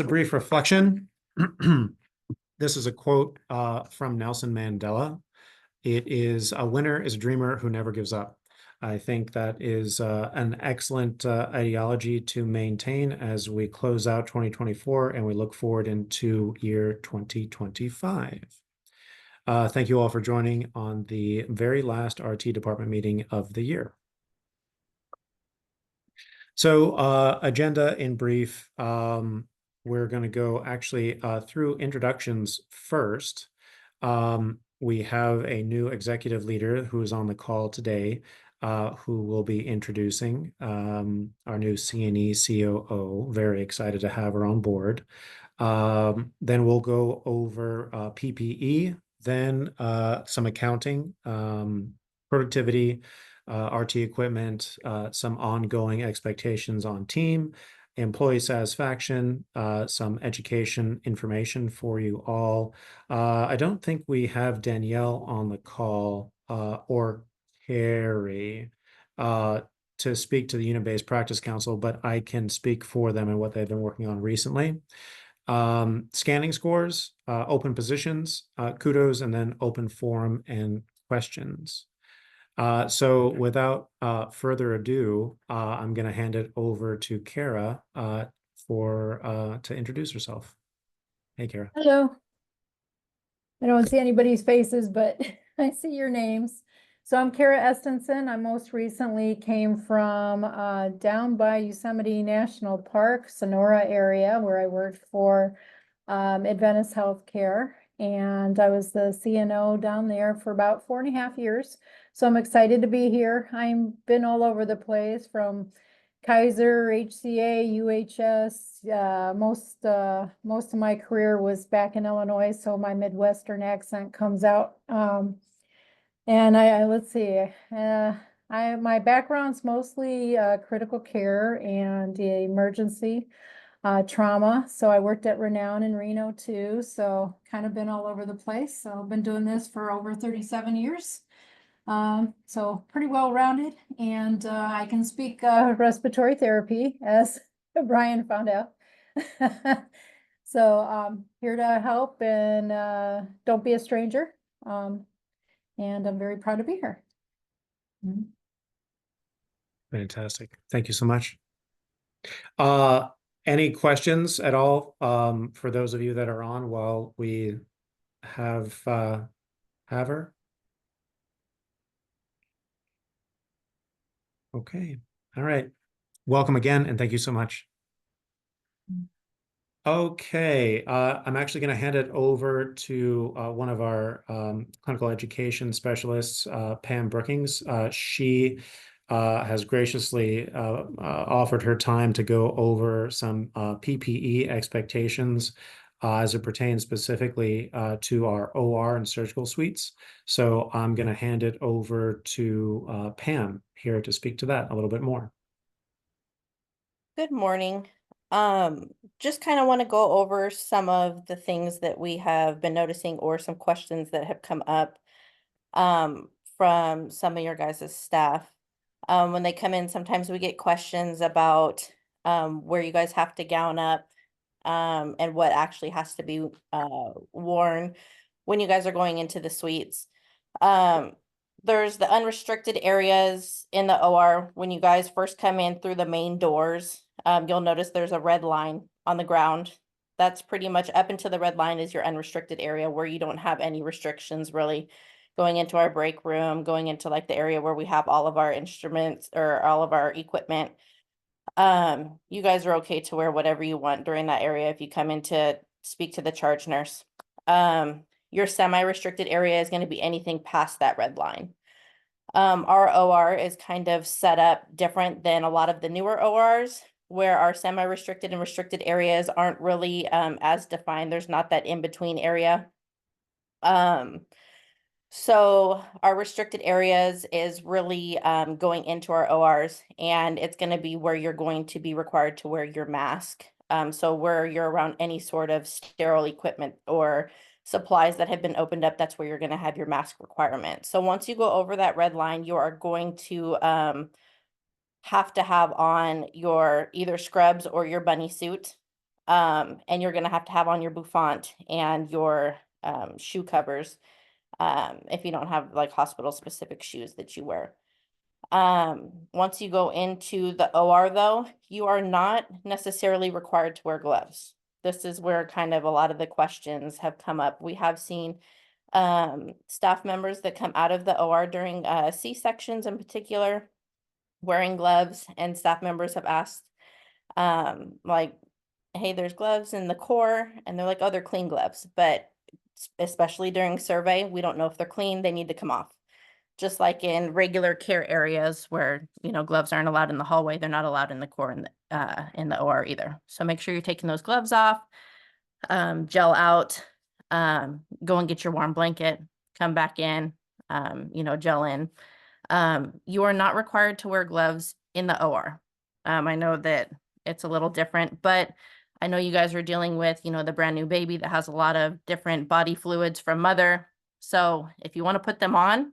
just a brief reflection. This is a quote from Nelson Mandela. It is, "A winner is a dreamer who never gives up." I think that is an excellent ideology to maintain as we close out 2024 and we look forward into year 2025. Thank you all for joining on the very last RT department meeting of the year. So agenda in brief, we're going to go actually through introductions first. We have a new executive leader who is on the call today, who will be introducing our new CNE COO. Very excited to have her on board. Then we'll go over PPE, then some accounting, productivity, RT equipment, some ongoing expectations on team, employee satisfaction, some education information for you all. I don't think we have Danielle on the call or Carrie to speak to the Unit-Based Practice Council, but I can speak for them and what they've been working on recently. Scanning scores, open positions, kudos, and then open forum and questions. So without further ado, I'm going to hand it over to Kara to introduce herself. Hey, Kara. Hello. I don't see anybody's faces, but I see your names. So I'm Kara Estenson. I most recently came from down by Yosemite National Park, Sonora area, where I worked for Adventist Healthcare. And I was the CNO down there for about 4.5 years. So I'm excited to be here. I've been all over the place from Kaiser, HCA, UHS. Most of my career was back in Illinois, so my Midwestern accent comes out. And let's see, my background's mostly critical care and emergency trauma. So I worked at Renown in Reno too. So kind of been all over the place. So I've been doing this for over 37 years. So pretty well rounded, and I can speak respiratory therapy, as Brian found out. So here to help, and don't be a stranger. And I'm very proud to be here. Fantastic. Thank you so much. Any questions at all for those of you that are on while we have her? Okay. All right. Welcome again, and thank you so much. Okay. I'm actually going to hand it over to one of our clinical education specialists, Pam Brookings. She has graciously offered her time to go over some PPE expectations as it pertains specifically to our OR and surgical suites. So I'm going to hand it over to Pam here to speak to that a little bit more. Good morning. Just kind of want to go over some of the things that we have been noticing or some questions that have come up from some of your guys' staff. When they come in, sometimes we get questions about where you guys have to gown up and what actually has to be worn when you guys are going into the suites. There's the unrestricted areas in the OR. When you guys first come in through the main doors, you'll notice there's a red line on the ground. That's pretty much up into the red line is your unrestricted area where you don't have any restrictions really going into our break room, going into like the area where we have all of our instruments or all of our equipment. You guys are okay to wear whatever you want during that area if you come in to speak to the charge nurse. Your semi-restricted area is going to be anything past that red line. Our OR is kind of set up different than a lot of the newer ORs, where our semi-restricted and restricted areas aren't really as defined. There's not that in-between area. So our restricted areas is really going into our ORs, and it's going to be where you're going to be required to wear your mask. So where you're around any sort of sterile equipment or supplies that have been opened up, that's where you're going to have your mask requirement. So once you go over that red line, you are going to have on your either scrubs or your bunny suit. And you're gonna have to have on your bouffant and your shoe covers if you don't have like hospital specific shoes that you wear. Once you go into the OR though, you are not necessarily required to wear gloves. This is where kind of a lot of the questions have come up. We have seen staff members that come out of the OR during C-sections in particular wearing gloves, and staff members have asked like, hey, there's gloves in the core, and they're like, oh, they're clean gloves, but especially during survey, we don't know if they're clean, they need to come off. Just like in regular care areas where, you know, gloves aren't allowed in the hallway, they're not allowed in the core in the OR either. So make sure you're taking those gloves off, gel out, go and get your warm blanket, come back in, you know, gel in. You are not required to wear gloves in the OR. I know that it's a little different, but I know you guys are dealing with, you know, the brand new baby that has a lot of different body fluids from mother. So if you want to put them on,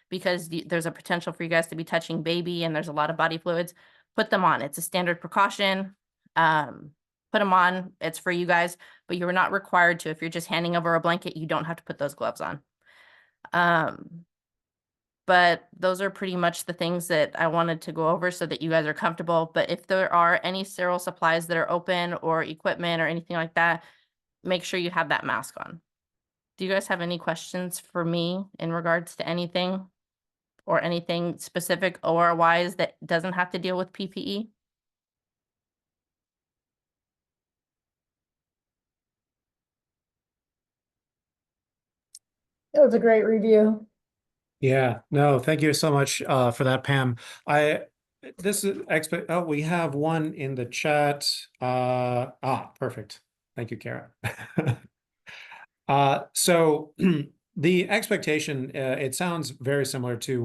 because there's a potential for you guys to be touching baby and there's a lot of body fluids, put them on. It's a standard precaution. Put them on. It's for you guys, but you're not required to. If you're just handing over a blanket, you don't have to put those gloves on. But those are pretty much the things that I wanted to go over so that you guys are comfortable. But if there are any sterile supplies that are open or equipment or anything like that, make sure you have that mask on. Do you guys have any questions for me in regards to anything or anything specific OR wise that doesn't have to deal with PPE? It was a great review. Yeah, no, thank you so much for that, Pam. This is oh, we have one in the chat. Perfect. Thank you, Kara. So the expectation, it sounds very similar to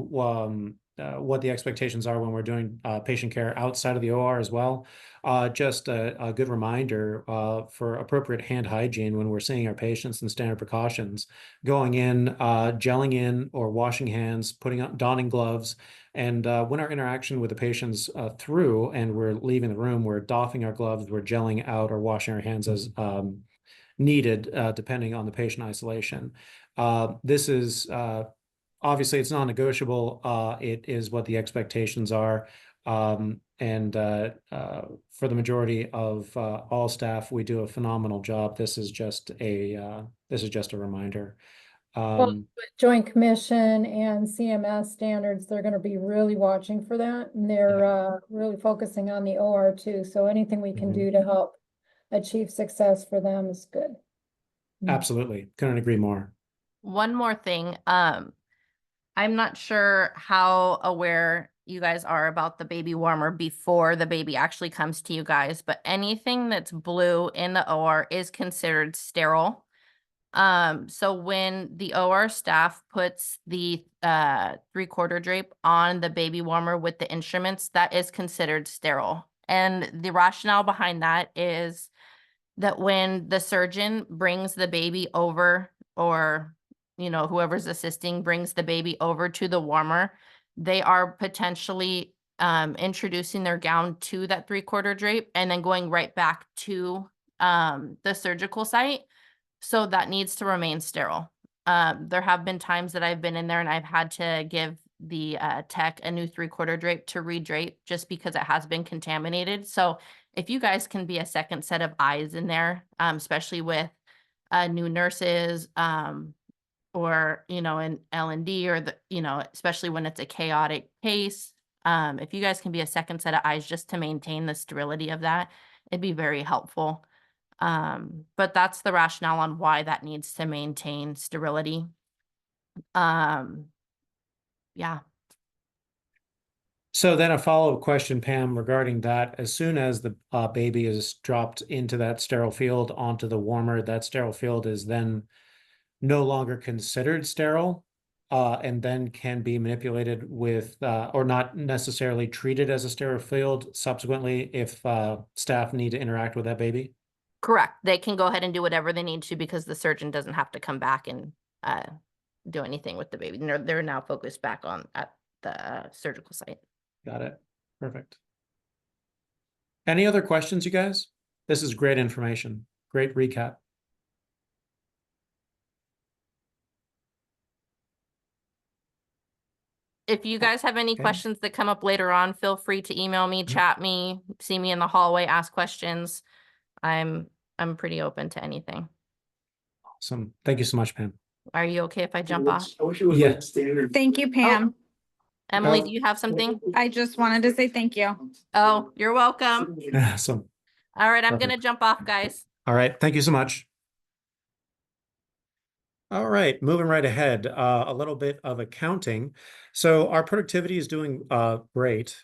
what the expectations are when we're doing patient care outside of the OR as well. Just a good reminder for appropriate hand hygiene when we're seeing our patients and standard precautions, going in, gelling in or washing hands, donning gloves. And when our interaction with the patients through and we're leaving the room, we're doffing our gloves, we're gelling out or washing our hands as needed, depending on the patient isolation. This is obviously it's non-negotiable. It is what the expectations are. And for the majority of all staff, we do a phenomenal job. This is just a reminder. Well, with Joint Commission and CMS standards, they're going to be really watching for that. And they're really focusing on the OR too. So anything we can do to help achieve success for them is good. Absolutely. Couldn't agree more. One more thing. I'm not sure how aware you guys are about the baby warmer before the baby actually comes to you guys, but anything that's blue in the OR is considered sterile. So when the OR staff puts the 3/4 drape on the baby warmer with the instruments, that is considered sterile. And the rationale behind that is that when the surgeon brings the baby over, or you know, whoever's assisting brings the baby over to the warmer, they are potentially introducing their gown to that 3/4 drape and then going right back to the surgical site. So that needs to remain sterile. There have been times that I've been in there and I've had to give the tech a new 3/4 drape to redrape just because it has been contaminated. So if you guys can be a second set of eyes in there, especially with new nurses, or, you know, in L&D or the, you know, especially when it's a chaotic case, if you guys can be a second set of eyes just to maintain the sterility of that, it'd be very helpful. But that's the rationale on why that needs to maintain sterility. Yeah. So then a follow-up question, Pam, regarding that. As soon as the baby is dropped into that sterile field onto the warmer, that sterile field is then no longer considered sterile, and then can be manipulated with, or not necessarily treated as a sterile field subsequently if staff need to interact with that baby? Correct. They can go ahead and do whatever they need to because the surgeon doesn't have to come back and do anything with the baby. They're now focused back on at the surgical site. Got it. Perfect. Any other questions, you guys? This is great information. Great recap. If you guys have any Okay. questions that come up later on, feel free to email me, chat me, see me in the hallway, ask questions. I'm pretty open to anything. Awesome. Thank you so much, Pam. Are you okay if I jump off? I wish it was Yeah. like standard. Thank you, Pam. Emily, Oh. do you have something? I just wanted to say thank you. Oh, you're welcome. Awesome. All right, I'm gonna Perfect. jump off, guys. All right. Thank you so much. All right, moving right ahead, a little bit of accounting. So our productivity is doing great,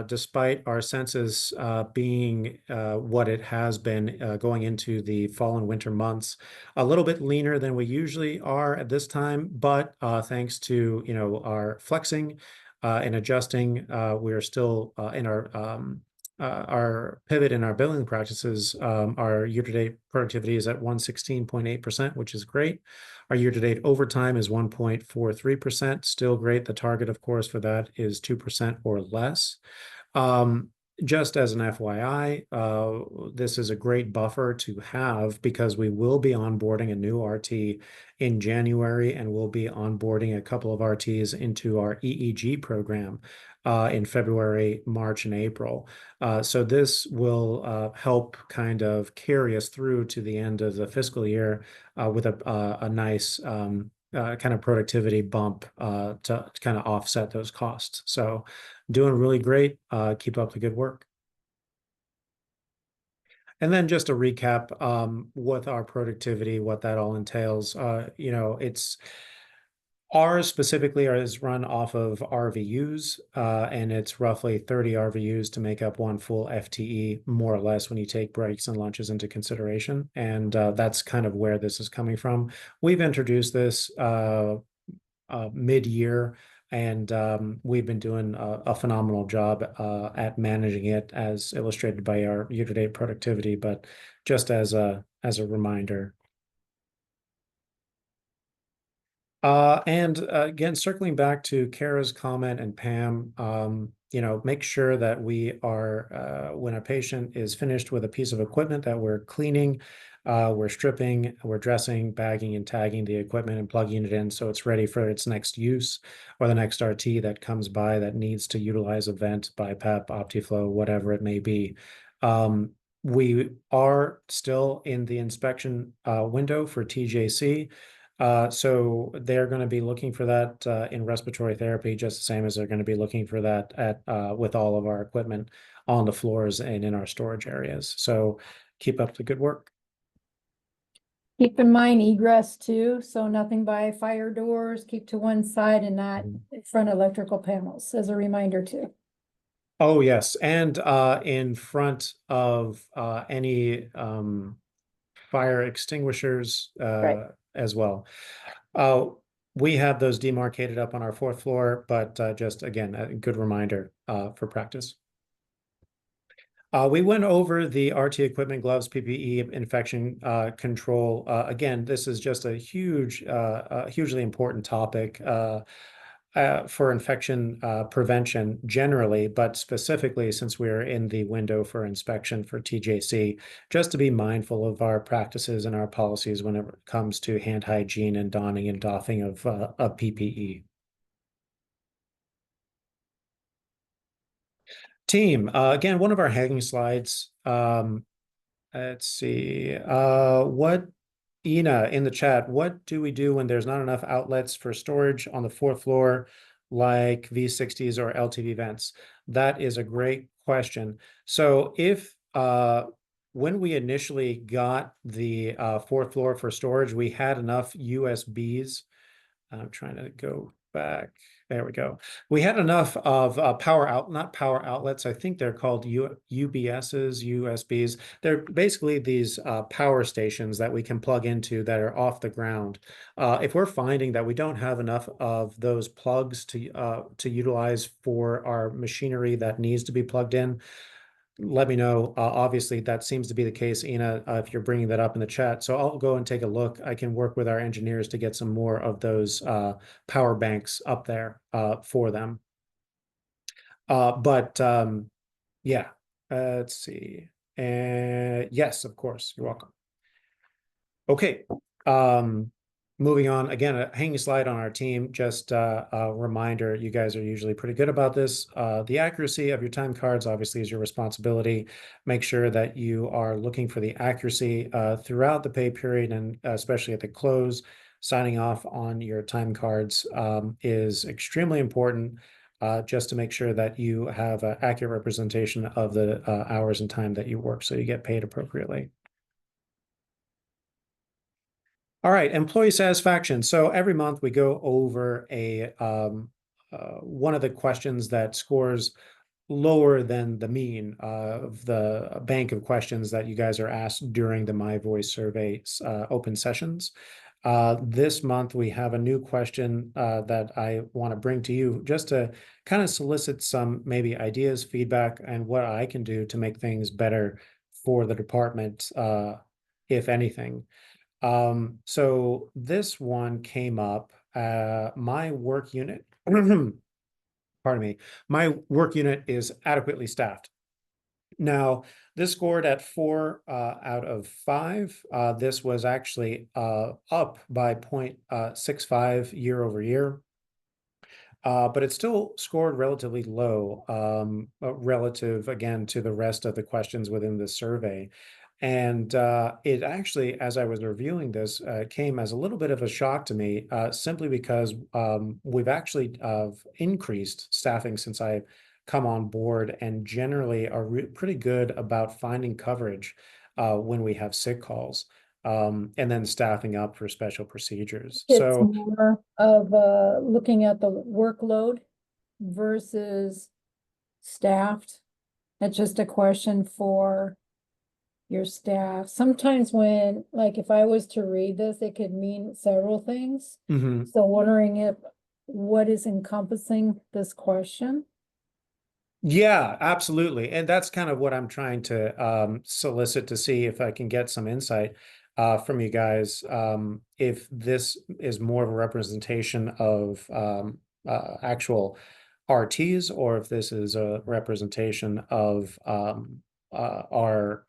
despite our census being what it has been going into the fall and winter months. A little bit leaner than we usually are at this time, but thanks to our flexing and adjusting, we're still in our pivot in our billing practices. Our year-to-date productivity is at 116.8%, which is great. Our year-to-date overtime is 1.43%, still great. The target, of course, for that is 2% or less. Just as an FYI, this is a great buffer to have because we will be onboarding a new RT in January, and we'll be onboarding a couple of RTs into our EEG program in February, March, and April. So this will help kind of carry us through to the end of the fiscal year with a nice kind of productivity bump to kind of offset those costs. So doing really great. Keep up the good work. And then just a recap with our productivity, what that all entails. It's ours specifically is run off of RVUs, and it's roughly 30 RVUs to make up one full FTE, more or less, when you take breaks and lunches into consideration. And that's kind of where this is coming from. We've introduced this mid-year, and we've been doing a phenomenal job at managing it, as illustrated by our year-to-date productivity. But just as a reminder. And again, circling back to Kara's comment and Pam, make sure that we are, when a patient is finished with a piece of equipment, that we're cleaning, we're stripping, we're dressing, bagging, and tagging the equipment and plugging it in so it's ready for its next use, or the next RT that comes by that needs to utilize a vent, BiPAP, OptiFlow, whatever it may be. We are still in the inspection window for TJC. So they're going to be looking for that in respiratory therapy, just the same as they're going to be looking for that with all of our equipment on the floors and in our storage areas. So keep up the good work. Keep in mind egress too, so nothing by fire doors, keep to one side and not in front of electrical panels, as a reminder too. Oh, yes. And in front of any fire extinguishers Right. as well. We have those demarcated up on our fourth floor, but just again, a good reminder for practice. We went over the RT equipment, gloves, PPE, infection control. Again, this is just a hugely important topic for infection prevention generally, but specifically since we're in the window for inspection for TJC, just to be mindful of our practices and our policies whenever it comes to hand hygiene and donning and doffing of PPE. Team, again, one of our hanging slides. Let's see. Ina in the chat, what do we do when there's not enough outlets for storage on the fourth floor, like V60s or LTV vents? That is a great question. So if when we initially got the fourth floor for storage, we had enough USBs. I'm trying to go back. There we go. We had enough of not power outlets. I think they're called UBSs, USBs. They're basically these power stations that we can plug into that are off the ground. If we're finding that we don't have enough of those plugs to utilize for our machinery that needs to be plugged in, let me know. Obviously, that seems to be the case, Ina, if you're bringing that up in the chat. So I'll go and take a look. I can work with our engineers to get some more of those power banks up there for them. Yeah, let's see. And yes, of course, you're welcome. Okay, moving on, again, a hanging slide on our team, just a reminder, you guys are usually pretty good about this. The accuracy of your time cards obviously is your responsibility. Make sure that you are looking for the accuracy throughout the pay period, and especially at the close. Signing off on your time cards is extremely important, just to make sure that you have an accurate representation of the hours and time that you work, so you get paid appropriately. All right, employee satisfaction. So every month we go over a one of the questions that scores lower than the mean of the bank of questions that you guys are asked during the My Voice survey open sessions. This month we have a new question that I want to bring to you, just to kind of solicit some maybe ideas, feedback, and what I can do to make things better for the department, if anything. So this one came up, my work unit, pardon me, my work unit is adequately staffed. Now, this scored at 4 out of 5. This was actually up by 0.65 year over year. But it still scored relatively low, relative, again, to the rest of the questions within the survey. And it actually, as I was reviewing this, came as a little bit of a shock to me, simply because we've actually increased staffing since I've come on board, and generally are pretty good about finding coverage when we have sick calls, and then staffing up for special procedures. It's So more of looking at the workload versus staffed. It's just a question for your staff. Sometimes when, like, if I was to read this, it could mean several things. mhm. So wondering if what is encompassing this question. Yeah, absolutely. And that's kind of what I'm trying to solicit, to see if I can get some insight from you guys. If this is more of a representation of actual RTs, or if this is a representation of our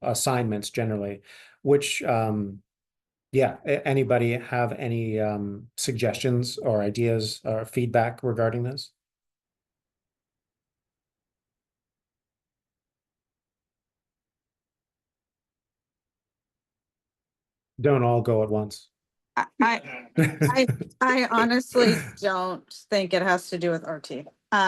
assignments generally, which, yeah, anybody have any suggestions or ideas or feedback regarding this? Don't all go at once. I honestly don't think it has to do with RT.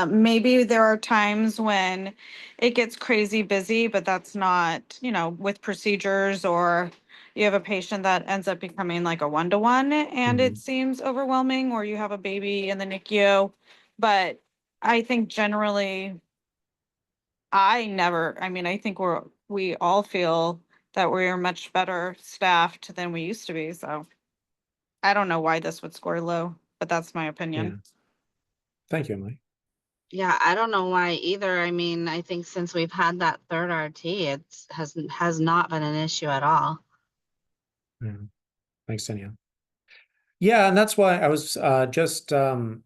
Maybe there are times when it gets crazy busy, but that's not, with procedures, or you have a patient that ends up becoming like a one-to-one and it Mhm. seems overwhelming, or you have a baby in the NICU. But I think generally, I think we all feel that we are much better staffed than we used to be, so. I don't know why this would score low, but that's my Yeah. opinion. Thank you, Emily. Yeah, I don't know why either. I mean, I think since we've had that third RT, has not been an issue at all. Yeah. Thanks, Danielle. Yeah, and that's why I was just well,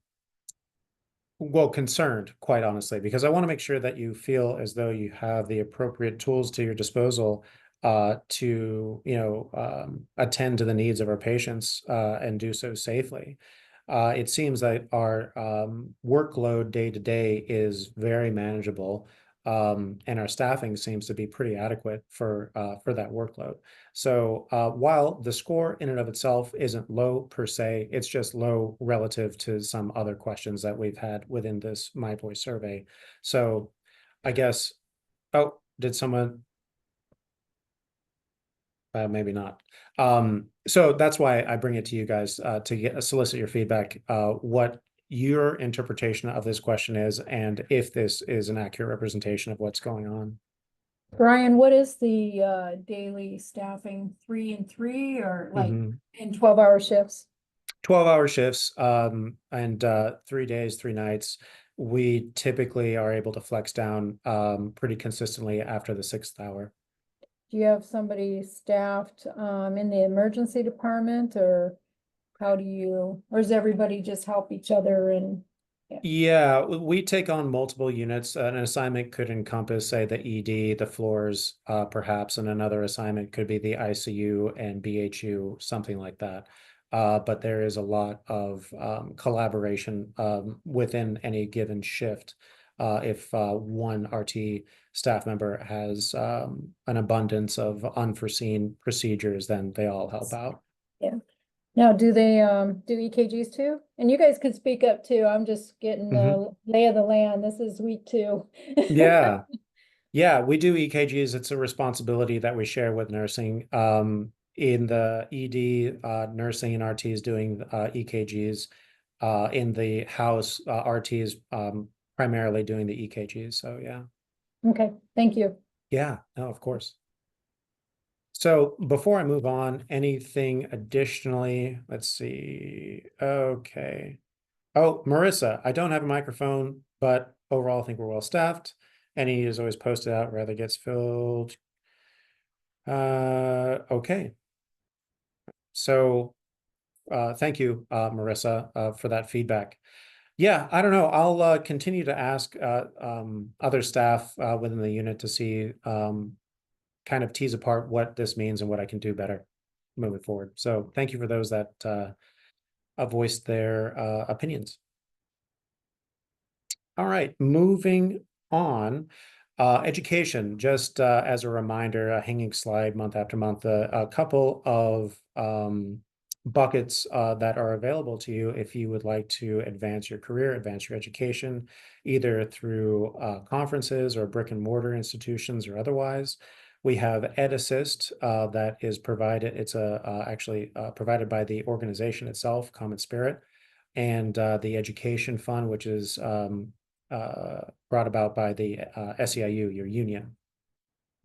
concerned, quite honestly, because I want to make sure that you feel as though you have the appropriate tools to your disposal to, attend to the needs of our patients and do so safely. It seems that our workload day to day is very manageable, and our staffing seems to be pretty adequate for that workload. So while the score in and of itself isn't low per se, it's just low relative to some other questions that we've had within this My Voice survey. So I guess, oh, did someone? Maybe not. So that's why I bring it to you guys to solicit your feedback, what your interpretation of this question is, and if this is an accurate representation of what's going on. Brian, what is the daily staffing? 3 and 3, or like Mhm. in 12-hour shifts? 12-hour shifts, and 3 days, 3 nights. We typically are able to flex down pretty consistently after the 6th hour. Do you have somebody staffed in the emergency department, or how do you, or does everybody just help each other? And Yeah, we take on multiple units. An assignment could encompass, say, the ED, the floors, perhaps, and another assignment could be the ICU and BHU, something like that. But there is a lot of collaboration within any given shift. If one RT staff member has an abundance of unforeseen procedures, then they all help out. Yeah. Now, do they do EKGs too? And you guys could speak up too. I'm just getting the lay of the land. This is week 2. Yeah. Yeah, we do EKGs. It's a responsibility that we share with nursing. In the ED, nursing and RTs doing EKGs. In the house, RTs primarily doing the EKGs. So yeah. Okay, thank you. Yeah, no, of course. So before I move on, anything additionally? Let's see. Okay. Oh, Marissa, I don't have a microphone, but overall, I think we're well staffed. Any is always posted out, rather gets filled. Okay. So, thank you, Marissa, for that feedback. Yeah, I don't know. I'll continue to ask other staff within the unit to see kind of tease apart what this means and what I can do better moving forward. So thank you for those that voiced their opinions. All right, moving on. Education, just as a reminder, a hanging slide month after month, a couple of buckets that are available to you if you would like to advance your career, advance your education, either through conferences or brick and mortar institutions or otherwise. We have Ed Assist that is provided. It's actually provided by the organization itself, Common Spirit, and the Education Fund, which is brought about by the SEIU, your union.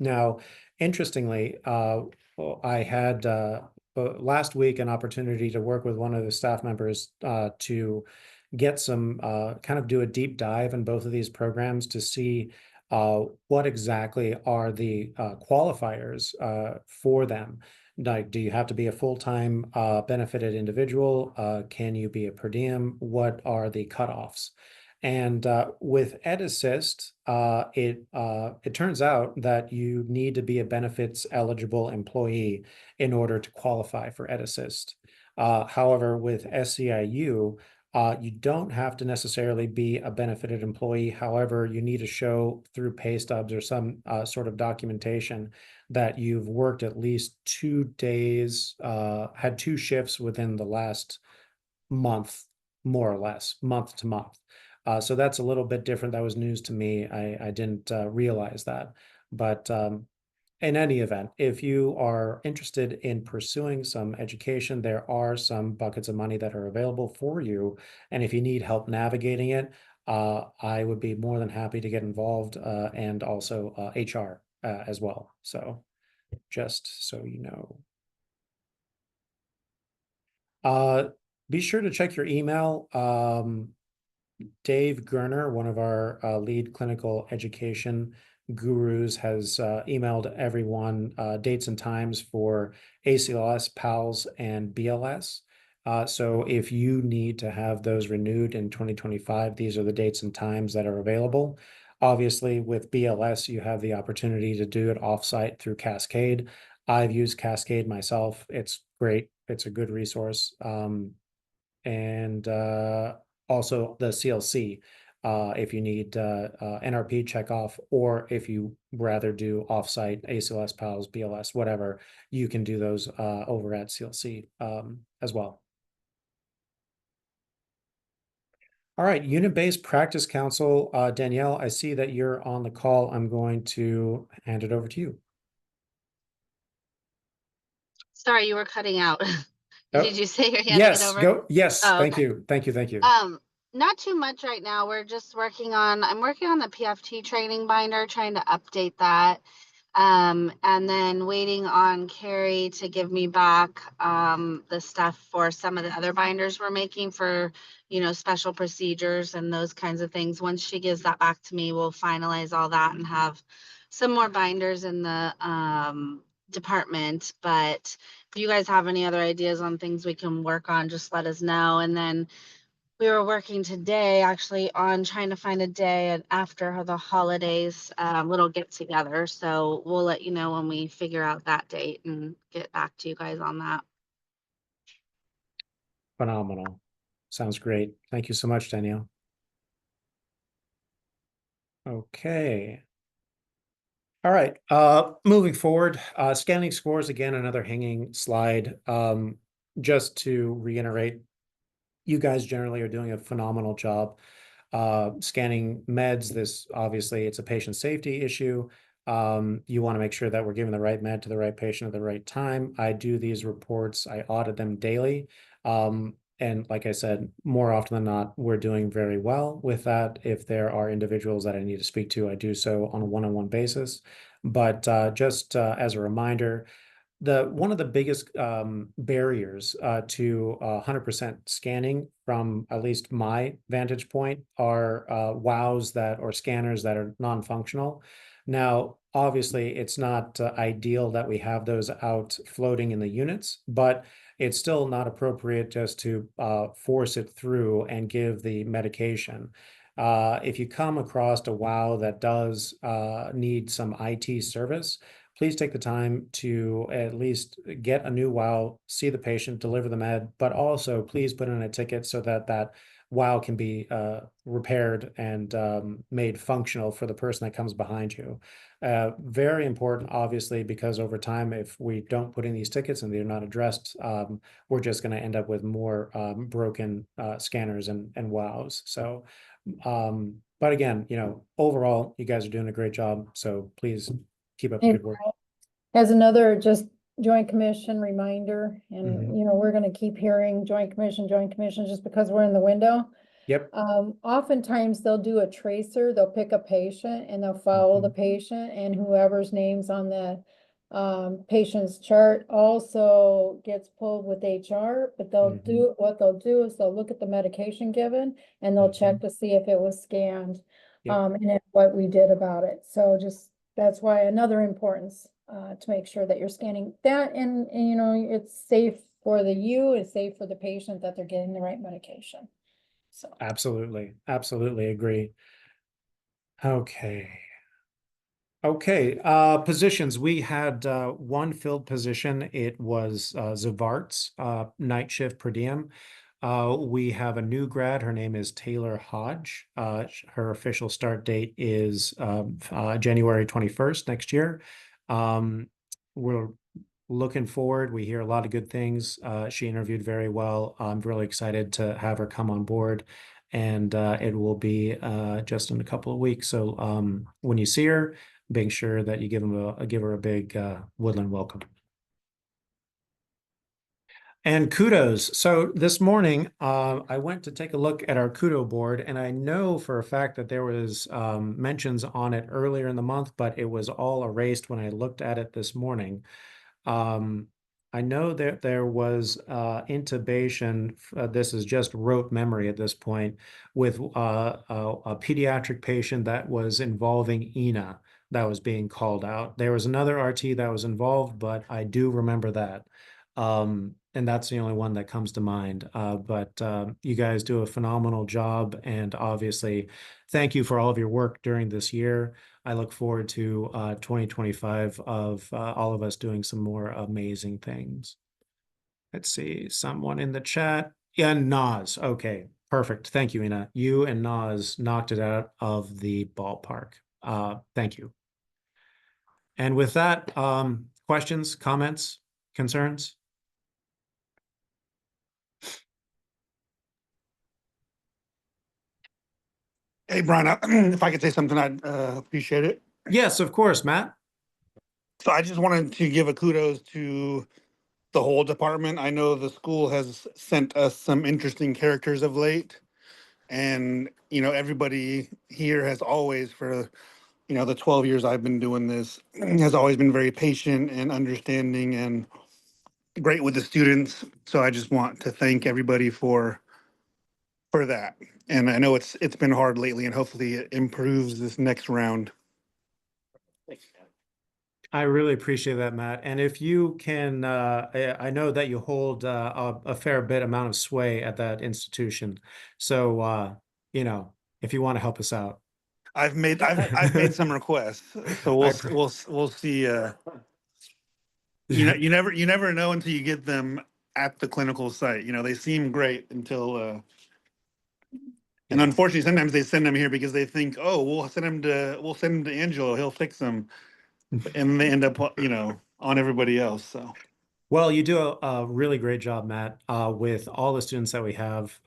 Now, interestingly, I had last week an opportunity to work with one of the staff members to get some kind of do a deep dive in both of these programs to see what exactly are the qualifiers for them. Like, do you have to be a full-time benefited individual? Can you be a per diem? What are the cutoffs? And with Ed Assist, it turns out that you need to be a benefits eligible employee in order to qualify for Ed Assist. However, with SEIU, you don't have to necessarily be a benefited employee. However, you need to show through pay stubs or some sort of documentation that you've worked at least 2 days, had 2 shifts within the last month, more or less, month to month. So that's a little bit different. That was news to me. I didn't realize that. But in any event, if you are interested in pursuing some education, there are some buckets of money that are available for you. And if you need help navigating it, I would be more than happy to get involved and also HR as well. So just so you know. Be sure to check your email. Dave Gerner, one of our lead clinical education gurus, has emailed everyone dates and times for ACLS, PALS, and BLS. So if you need to have those renewed in 2025, these are the dates and times that are available. Obviously, with BLS, you have the opportunity to do it offsite through Cascade. I've used Cascade myself. It's great. It's a good resource. And also the CLC, if you need NRP checkoff, or if you rather do offsite ACLS, PALS, BLS, whatever, you can do those over at CLC as well. All right, Unit-Based Practice Council, Danielle, I see that you're on the call. I'm going to hand it over to you. Sorry, you were cutting out. Oh, Did you say you're handing it yes, over? go. Yes, Oh, thank okay. you. Thank you. Thank you. Not too much right now. We're just I'm working on the PFT training binder, trying to update that. And then waiting on Carrie to give me back the stuff for some of the other binders we're making for, special procedures and those kinds of things. Once she gives that back to me, we'll finalize all that and have some more binders in the department. But if you guys have any other ideas on things we can work on, just let us know. And then we were working today actually on trying to find a day and after the holidays, little get together. So we'll let you know when we figure out that date and get back to you guys on that. Phenomenal. Sounds great. Thank you so much, Danielle. Okay. All right. Moving forward, scanning scores, again, another hanging slide. Just to reiterate, you guys generally are doing a phenomenal job. Scanning meds, this obviously it's a patient safety issue. You want to make sure that we're giving the right med to the right patient at the right time. I do these reports, I audit them daily. And like I said, more often than not, we're doing very well with that. If there are individuals that I need to speak to, I do so on a one-on-one basis. But just as a reminder, one of the biggest barriers to 100% scanning, from at least my vantage point, are wows that or scanners that are non-functional. Now, obviously, it's not ideal that we have those out floating in the units, but it's still not appropriate just to force it through and give the medication. If you come across a wow that does need some IT service, please take the time to at least get a new wow, see the patient, deliver the med, but also please put in a ticket so that that wow can be repaired and made functional for the person that comes behind you. Very important, obviously, because over time, if we don't put in these tickets and they're not addressed, we're just going to end up with more broken scanners and wows. So, but again, overall, you guys are doing a great job. So please keep up the good work. As another just Joint Commission reminder, and Mhm. we're gonna keep hearing Joint Commission, just because we're in the window. Yep. Oftentimes they'll do a tracer, they'll pick a patient and they'll follow the patient, and whoever's name's on the patient's chart also gets pulled with HR, but what they'll do is they'll look at the medication given and they'll check to see if it was scanned. Yep. And then what we did about it. So just, that's why another importance to make sure that you're scanning that, and it's safe for it's safe for the patient, that they're getting the right medication. So Absolutely. Absolutely agree. Okay. Okay. Positions. We had one filled position. It was Zavart's night shift per diem. We have a new grad. Her name is Taylor Hodge. Her official start date is January 21st next year. We're looking forward. We hear a lot of good things. She interviewed very well. I'm really excited to have her come on board, and it will be just in a couple of weeks. So when you see her, make sure that you give her a big Woodland welcome. And kudos. So this morning, I went to take a look at our kudo board, and I know for a fact that there was mentions on it earlier in the month, but it was all erased when I looked at it this morning. I know that there was intubation. This is just rote memory at this point, with a pediatric patient that was involving ENA that was being called out. There was another RT that was involved, but I do remember that. And that's the only one that comes to mind. But you guys do a phenomenal job, and obviously, thank you for all of your work during this year. I look forward to 2025 of all of us doing some more amazing things. Let's see, someone in the chat. Yeah, Nas. Okay, perfect. Thank you, Ina. You and Nas knocked it out of the ballpark. Thank you. And with that, questions, comments, concerns? Hey, Brian, if I could say something, I'd appreciate it. Yes, of course, Matt. So I just wanted to give a kudos to the whole department. I know the school has sent us some interesting characters of late. And, everybody here has always, for, the 12 years I've been doing this, has always been very patient and understanding and great with the students. So I just want to thank everybody for that. And I know it's been hard lately, and hopefully it improves this next round. I really appreciate that, Matt. And if you can, I know that you hold a fair bit amount of sway at that institution. So, if you want to help us out. I've made some requests, so I we'll see. You never know until you get them at the clinical site. They seem great until and Yeah. unfortunately sometimes they send them here because they think, oh, we'll send them to Angelo, he'll fix them, and they end up on everybody else. So Well, you do a really great job, Matt, with all the students that we have.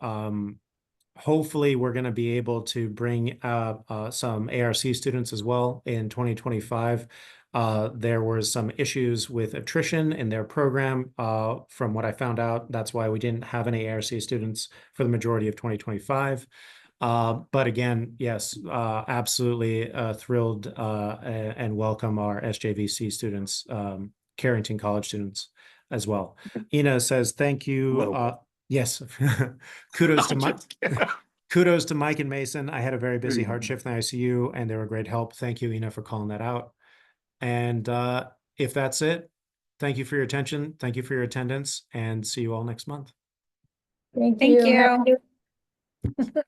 Hopefully, we're going to be able to bring some ARC students as well in 2025. There were some issues with attrition in their program. From what I found out, that's why we didn't have any ARC students for the majority of 2025. But again, yes, absolutely thrilled and welcome our SJVC students, Carrington College students as well. Ina says, thank you. Yes, kudos to Mike. Kudos to Mike and Mason. I had a very busy hard shift in the ICU and they were great help. Thank you, Ina, for calling that out. And if that's it, thank you for your attention. Thank you for your attendance and see you all next month. Thank Thank you. you.